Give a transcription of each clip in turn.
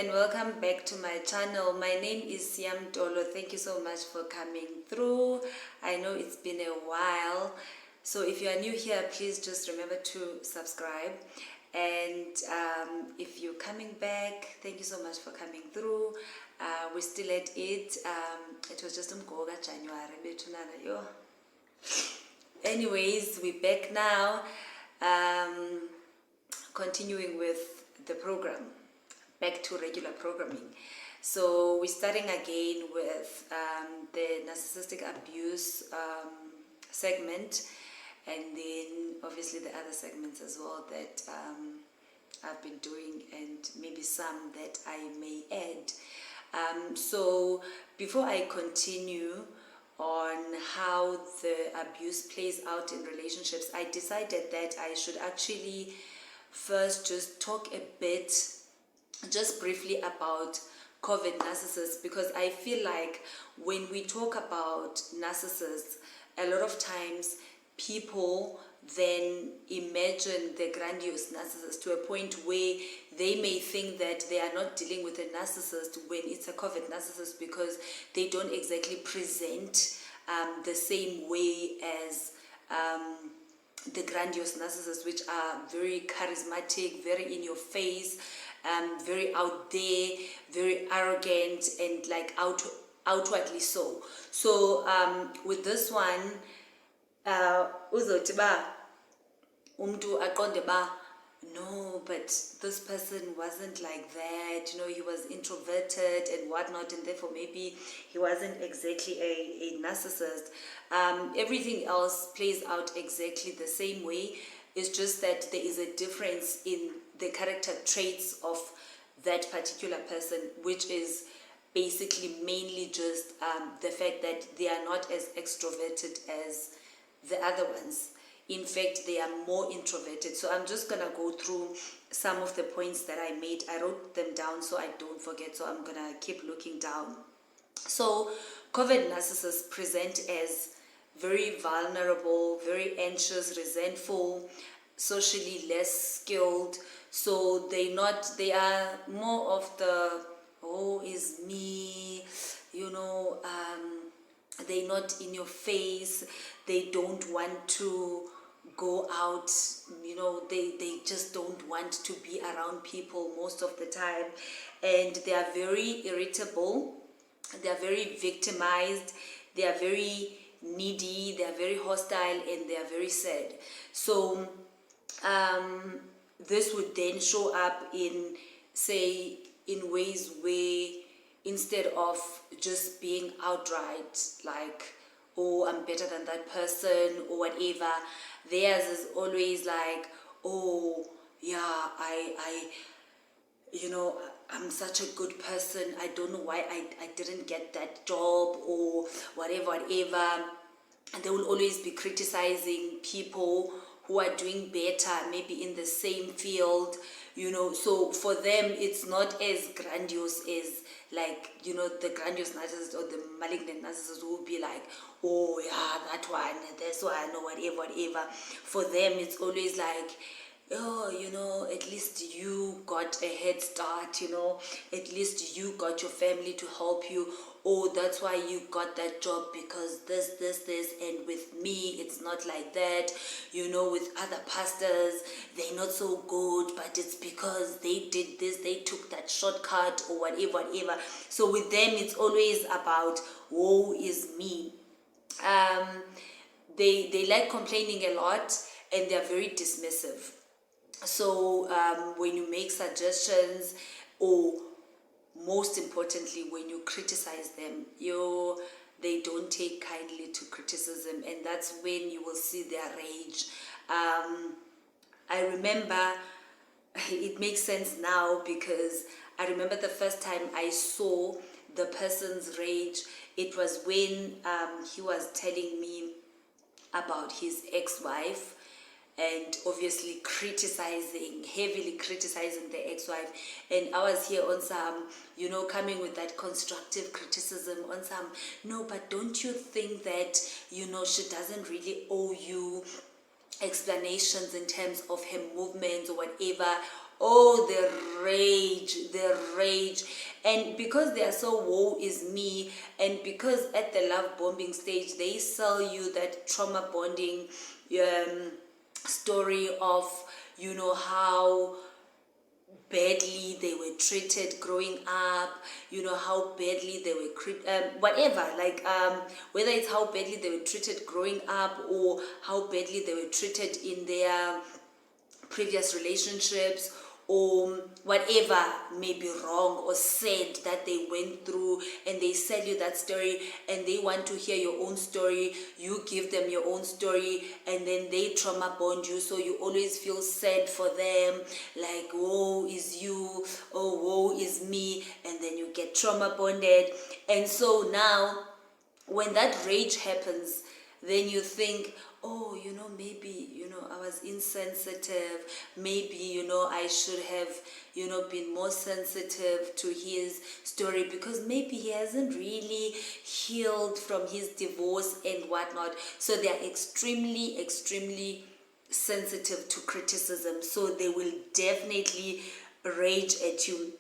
and welcome back to my channel. My name is Siam Dolo. Thank you so much for coming through. I know it's been a while, so if you are new here, please just remember to subscribe. And if you're coming back, thank you so much for coming through. We're still at it. It was just January. Anyways, we're back now, continuing with the program, back to regular programming. So we're starting again with the narcissistic abuse segment, and then obviously the other segments as well that I've been doing, and maybe some that I may add. So before I continue on how the abuse plays out in relationships, I decided that I should actually first just talk a bit, just briefly, about Covert Narcissist, because I feel like when we talk about narcissists, a lot of times people then imagine the grandiose narcissist to a point where they may think that they are not dealing with a narcissist when it's a covert narcissist, because they don't exactly present the same way as the grandiose narcissists, which are very charismatic, very in your face, very out there, very arrogant, and like outwardly so. So with this one, uzothi ba umntu aqonde ba, no, but this person wasn't like that, he was introverted and whatnot, and therefore maybe he wasn't exactly a narcissist. Everything else plays out exactly the same way. It's just that there is a difference in the character traits of that particular person, which is basically mainly just the fact that they are not as extroverted as the other ones. In fact, they are more introverted. So I'm just gonna go through some of the points that I made. I wrote them down so I don't forget, so I'm gonna keep looking down. So covert narcissists present as very vulnerable, very anxious, resentful, socially less skilled. So they are more of the, oh, is me, they're not in your face. They don't want to go out, they just don't want to be around people most of the time. And they are very irritable, they are very victimized, they are very needy, they are very hostile, and they are very sad. So this would then show up in ways where, instead of just being outright like, oh, I'm better than that person or whatever, theirs is always like, oh yeah, I'm such a good person, I don't know why I didn't get that job or whatever. And they will always be criticizing people who are doing better, maybe in the same field, so for them it's not as grandiose as, like, the grandiose narcissist or the malignant narcissist who will be like, oh yeah, that one, this one, or whatever. For them it's always like, oh, at least you got a head start, at least you got your family to help you. Oh, that's why you got that job, because this, and with me, it's not like that. With other pastors, they're not so good, but it's because they did this, they took that shortcut or whatever. So with them, it's always about, woe is me. They like complaining a lot, and they're very dismissive. So when you make suggestions, or most importantly, when you criticize them, they don't take kindly to criticism, and that's when you will see their rage. I remember, it makes sense now, because I remember the first time I saw the person's rage. It was when he was telling me about his ex-wife, and obviously heavily criticizing the ex-wife. And I was here on some, coming with that constructive criticism on some, no, but don't you think that, she doesn't really owe you explanations in terms of her movements or whatever, Oh, the rage. And because they are so woe is me, and because at the love bombing stage, they sell you that trauma bonding story of, how badly they were treated growing up, how badly they were whatever, like whether it's how badly they were treated growing up, or how badly they were treated in their previous relationships, or whatever may be wrong or sad that they went through, and they sell you that story, and they want to hear your own story. You give them your own story, and then they trauma bond you, so you always feel sad for them, like woe is you, oh woe is me, and then you get trauma bonded. And so now when that rage happens, then you think, oh, maybe, I was insensitive. Maybe, I should have, been more sensitive to his story, because maybe he hasn't really healed from his divorce and whatnot. So they are extremely, extremely sensitive to criticism. So they will definitely rage at you.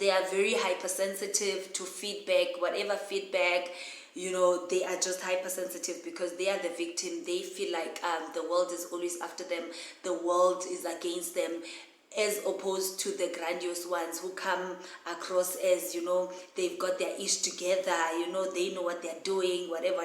They are very hypersensitive to feedback, whatever feedback. They are just hypersensitive because they are the victim. They feel like the world is always after them, the world is against them, as opposed to the grandiose ones who come across as, they've got their ish together, they know what they're doing, whatever.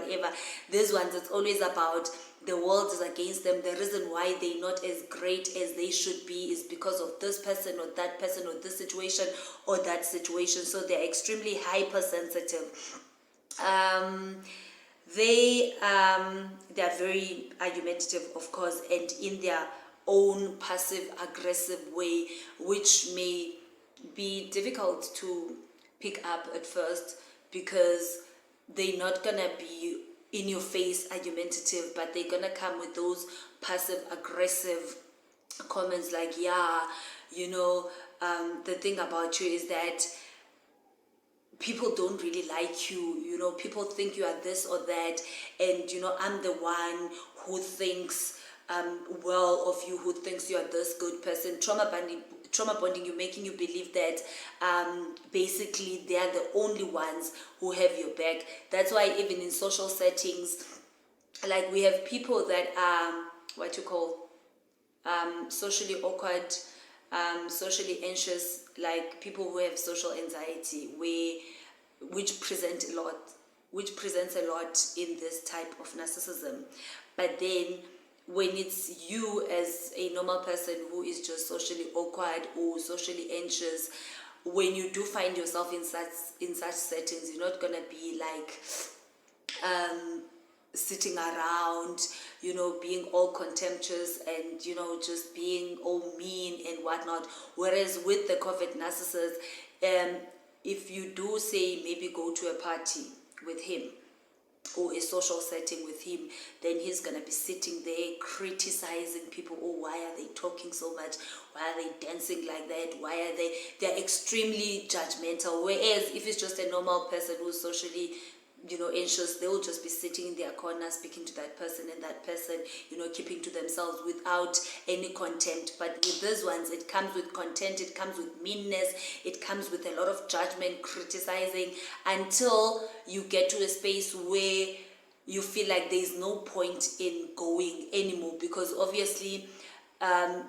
These ones, it's always about the world is against them. The reason why they're not as great as they should be is because of this person or that person or this situation or that situation. So they're extremely hypersensitive. They're very argumentative, of course, and in their own passive aggressive way, which may be difficult to pick up at first, because they're not gonna be in your face argumentative, but they're gonna come with those passive aggressive comments like, the thing about you is that people don't really like you, people think you are this or that, and I'm the one who thinks well of you, who thinks you are this good person. Trauma bonding, you making you believe that basically they are the only ones who have your back. That's why even in social settings, like we have people that are socially awkward, socially anxious, like people who have social anxiety, which presents a lot in this type of narcissism. But then when it's you as a normal person who is just socially awkward or socially anxious, when you do find yourself in such settings, you're not gonna be like sitting around, being all contemptuous and, just being all mean and whatnot. Whereas with the covert narcissist, if you do say maybe go to a party with him or a social setting with him, then he's gonna be sitting there criticizing people. Oh, why are they talking so much? Why are they dancing like that? Why are they're extremely judgmental. Whereas if it's just a normal person who's socially anxious, they will just be sitting in their corner speaking to that person, and that person, keeping to themselves without any contempt. But with these ones, it comes with contempt, it comes with meanness, it comes with a lot of judgment, criticizing, until you get to a space where you feel like there's no point in going anymore, because obviously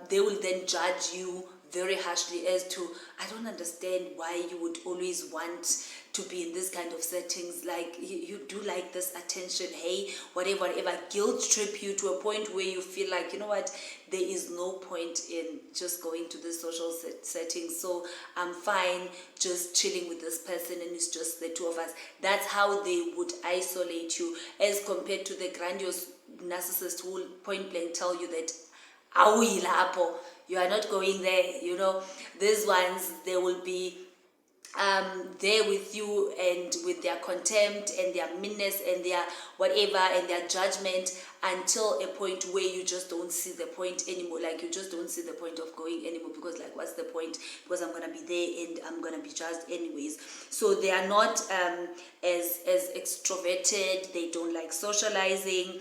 they will then judge you very harshly as to, I don't understand why you would always want to be in this kind of settings, like you do like this attention, hey, whatever, guilt trip you to a point where you feel like, you know what, there is no point in just going to this social setting, so I'm fine just chilling with this person and it's just the two of us. That's how they would isolate you, as compared to the grandiose narcissist who will point blank tell you that you are not going there. These ones, they will be there with you, and with their contempt and their meanness and their whatever and their judgment, until a point where you just don't see the point anymore. Like you just don't see the point of going anymore, because like, what's the point? Because I'm gonna be there and I'm gonna be judged anyways. So they are not as extroverted. They don't like socializing.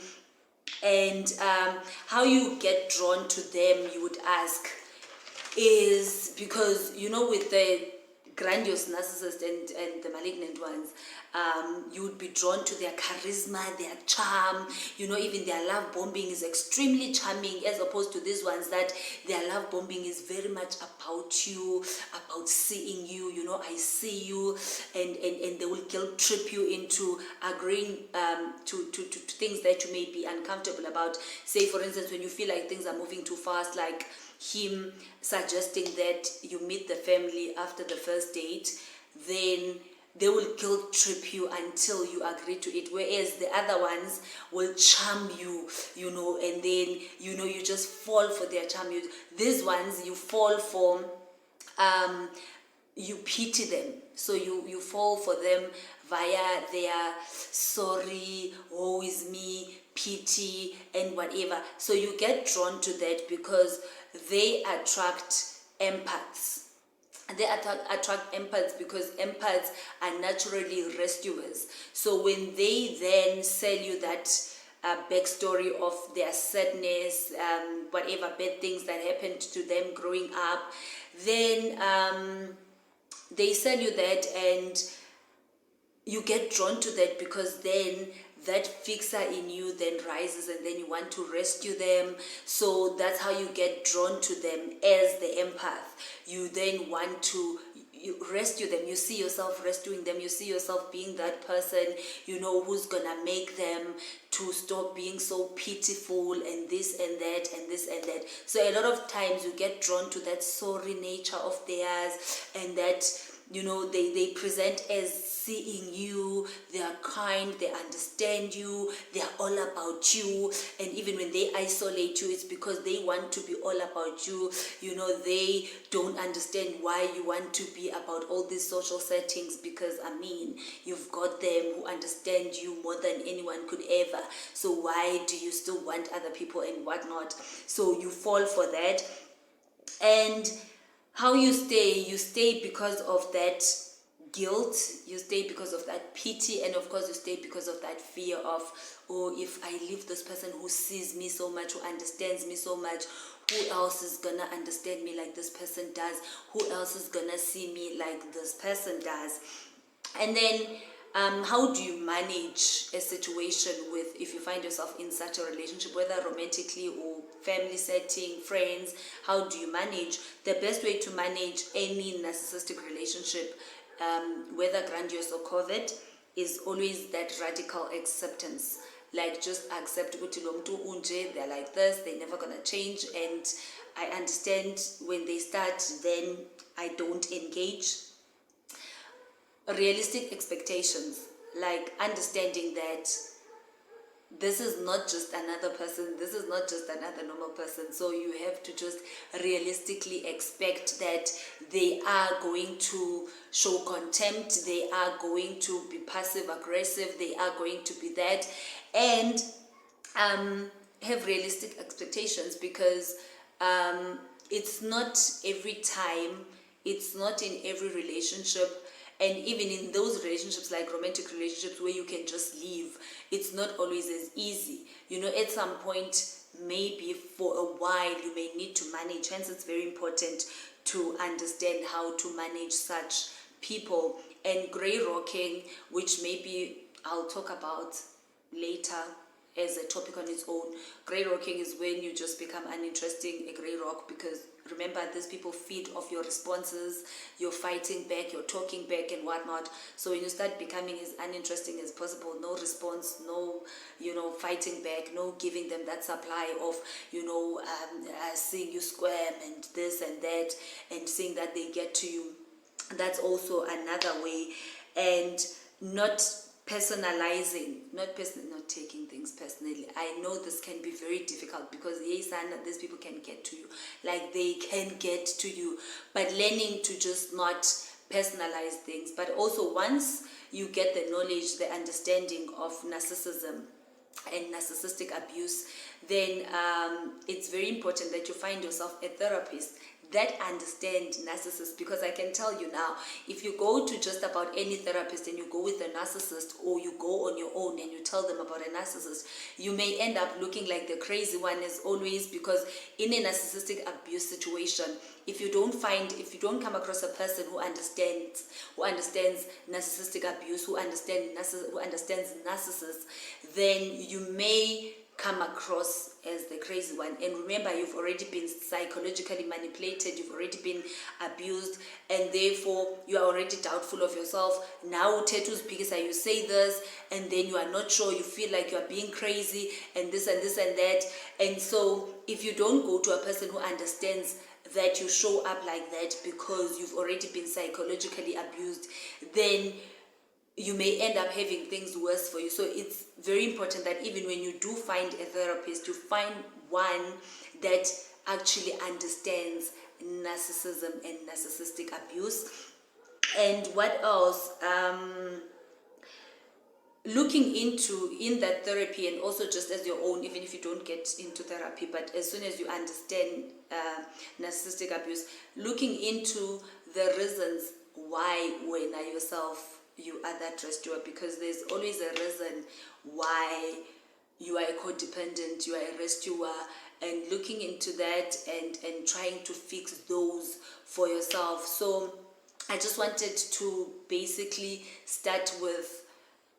And how you get drawn to them, you would ask. is because, with the grandiose narcissist and the malignant ones, you would be drawn to their charisma, their charm, even their love bombing is extremely charming, as opposed to these ones that their love bombing is very much about you, about seeing you, I see you, and they will guilt trip you into agreeing to things that you may be uncomfortable about. Say, for instance, when you feel like things are moving too fast, like him suggesting that you meet the family after the first date, then they will guilt trip you until you agree to it, whereas the other ones will charm you, and then you just fall for their charm. These ones you fall for, you pity them, so you fall for them via their sorry, woe is me, pity, and whatever. So you get drawn to that because they attract empaths. They attract empaths because empaths are naturally rescuers. So when they then sell you that backstory of their sadness, whatever bad things that happened to them growing up, then they sell you that, and you get drawn to that because then that fixer in you then rises, and then you want to rescue them. So that's how you get drawn to them as the empath. You then want to rescue them. You see yourself rescuing them. You see yourself being that person, who's gonna make them to stop being so pitiful and this and that and this and that. So a lot of times you get drawn to that sorry nature of theirs, and that they present as seeing you, they are kind, they understand you, they are all about you. And even when they isolate you, it's because they want to be all about you. They don't understand why you want to be about all these social settings, because you've got them who understand you more than anyone could ever. So why do you still want other people and whatnot? So you fall for that. And how you stay because of that guilt, you stay because of that pity, and of course you stay because of that fear of, if I leave this person who sees me so much, who understands me so much, who else is gonna understand me like this person does? Who else is gonna see me like this person does? And then how do you manage a situation if you find yourself in such a relationship, whether romantically or family setting, friends? How do you manage? The best way to manage any narcissistic relationship, whether grandiose or covert, is always that radical acceptance. Like, just accept ukuthi lo mntu unje, they're like this, they're never gonna change, and I understand when they start, then I don't engage. Realistic expectations, like understanding that this is not just another person, this is not just another normal person. So you have to just realistically expect that they are going to show contempt, they are going to be passive aggressive, they are going to be that, and have realistic expectations, because it's not every time, it's not in every relationship. And even in those relationships, like romantic relationships where you can just leave, it's not always as easy. At some point, maybe for a while, you may need to manage. Hence, it's very important to understand how to manage such people. And grey rocking, which maybe I'll talk about later as a topic on its own. Grey rocking is when you just become uninteresting, a grey rock, because remember, these people feed off your responses, you're fighting back, you're talking back and whatnot. So when you start becoming as uninteresting as possible, no response, no, fighting back, no giving them that supply of, seeing you squirm and this and that, and seeing that they get to you. That's also another way. And not personalizing, not taking things personally. I know this can be very difficult, because these people can get to you, like they can get to you, but learning to just not personalize things. But also, once you get the knowledge, the understanding of narcissism and narcissistic abuse, then it's very important that you find yourself a therapist that understand narcissists, because I can tell you now, if you go to just about any therapist and you go with a narcissist, or you go on your own and you tell them about a narcissist, you may end up looking like the crazy one as always, because in a narcissistic abuse situation, if you don't come across a person who understands narcissistic abuse, who understands narcissists, then you may come across as the crazy one. And remember, you've already been psychologically manipulated, you've already been abused, and therefore you are already doubtful of yourself. Now tattoos because you say this, and then you are not sure, you feel like you are being crazy, and this and this and that. And so if you don't go to a person who understands that you show up like that because you've already been psychologically abused, then you may end up having things worse for you. So it's very important that even when you do find a therapist, you find one that actually understands narcissism and narcissistic abuse. And what else? Looking into in that therapy, and also just as your own, even if you don't get into therapy, but as soon as you understand narcissistic abuse, looking into the reasons why when yourself you are that rescuer, because there's always a reason why you are a codependent, you are a rescuer, and looking into that and trying to fix those for yourself. So I just wanted to basically start with,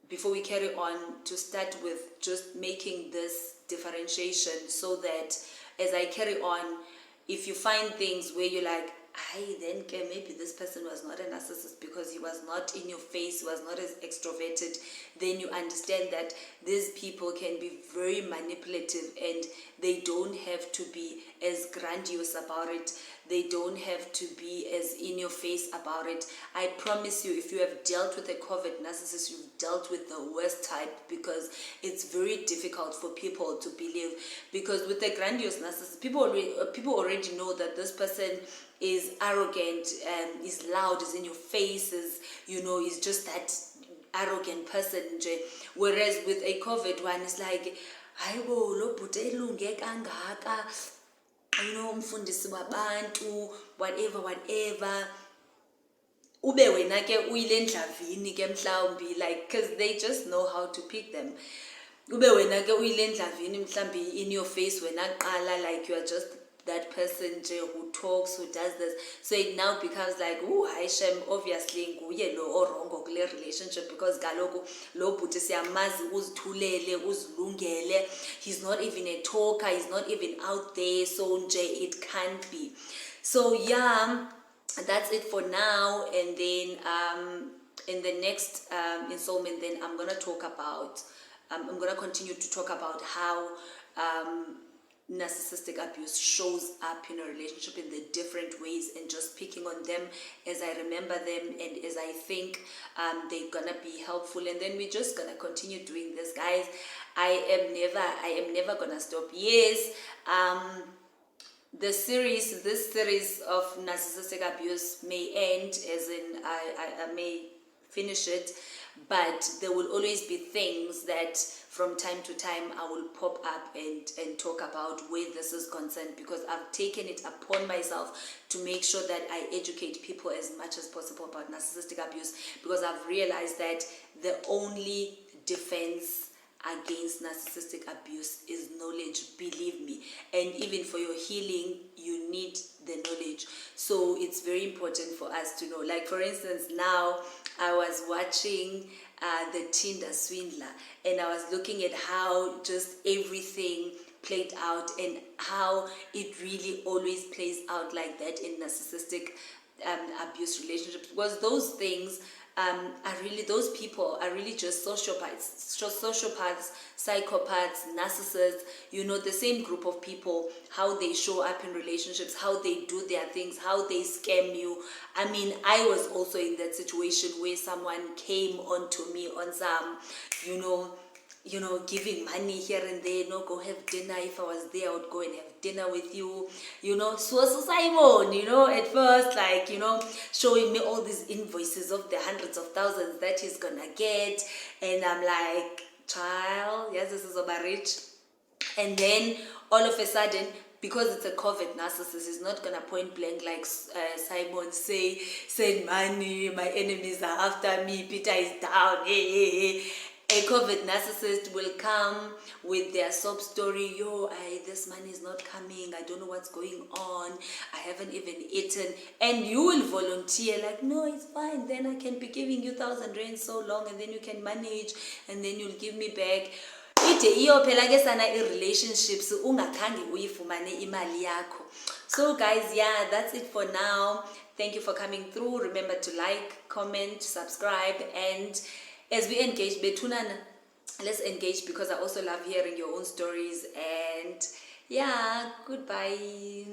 before we carry on, to start with just making this differentiation, so that as I carry on, if you find things where you're like, then maybe this person was not a narcissist because he was not in your face, he was not as extroverted, then you understand that these people can be very manipulative, and they don't have to be as grandiose about it. They don't have to be as in your face about it. I promise you, if you have dealt with a covert narcissist, you've dealt with the worst type, because it's very difficult for people to believe. Because with a grandiose narcissist, people already know that this person is arrogant, is loud, is in your face, is just that arrogant person. Whereas with a covert one, it's like, umfundisi wabantu, whatever, ube wena ke uyile ndlavini ke mhlawumbi, like, because they just know how to pick them. Ube wena ke uyile ndlavini mhlawumbi in your face wena qala, like you are just that person who talks, who does this. So it now becomes like, Shem, obviously nguye lo orongo kule relationship, because kaloku lo bhuti siyamazi uzithulele, uzilungele, he's not even a talker, he's not even out there, so it can't be. So yeah, that's it for now. And then in the next installment, then I'm gonna continue to talk about how narcissistic abuse shows up in a relationship in the different ways, and just picking on them as I remember them and as I think they're gonna be helpful. And then we're just gonna continue doing this, guys. I am never gonna stop. Yes, this series of narcissistic abuse may end, as in I may finish it, but there will always be things that from time to time I will pop up and talk about where this is concerned, because I've taken it upon myself to make sure that I educate people as much as possible about narcissistic abuse, because I've realized that the only defense against narcissistic abuse is knowledge, believe me. And even for your healing, you need the knowledge. So it's very important for us to know. Like, for instance, now I was watching the Tinder Swindler, and I was looking at how just everything played out, and how it really always plays out like that in narcissistic abuse relationships. Because those things those people are really just sociopaths, psychopaths, narcissists, the same group of people, how they show up in relationships, how they do their things, how they scam you. I mean, I was also in that situation where someone came onto me on some, giving money here and there, go have dinner. If I was there, I would go and have dinner with you, so Simon, at first, like, showing me all these invoices of the hundreds of thousands that he's gonna get, and I'm like, child, yes, this is over rich. And then all of a sudden, because it's a covert narcissist, is not gonna point blank like Simon say, send money, my enemies are after me, Peter is down. A covert narcissist will come with their sob story. This money is not coming. I don't know what's going on. I haven't even eaten. And you will volunteer like, no, it's fine. Then I can be giving you 1,000 rand so long, and then you can manage, and then you'll give me back. Relationships ungakhange uyifumane imali yakho. So guys, yeah, that's it for now. Thank you for coming through. Remember to like, comment, subscribe, and as we engage, Betunana, let's engage, because I also love hearing your own stories. And yeah, goodbye.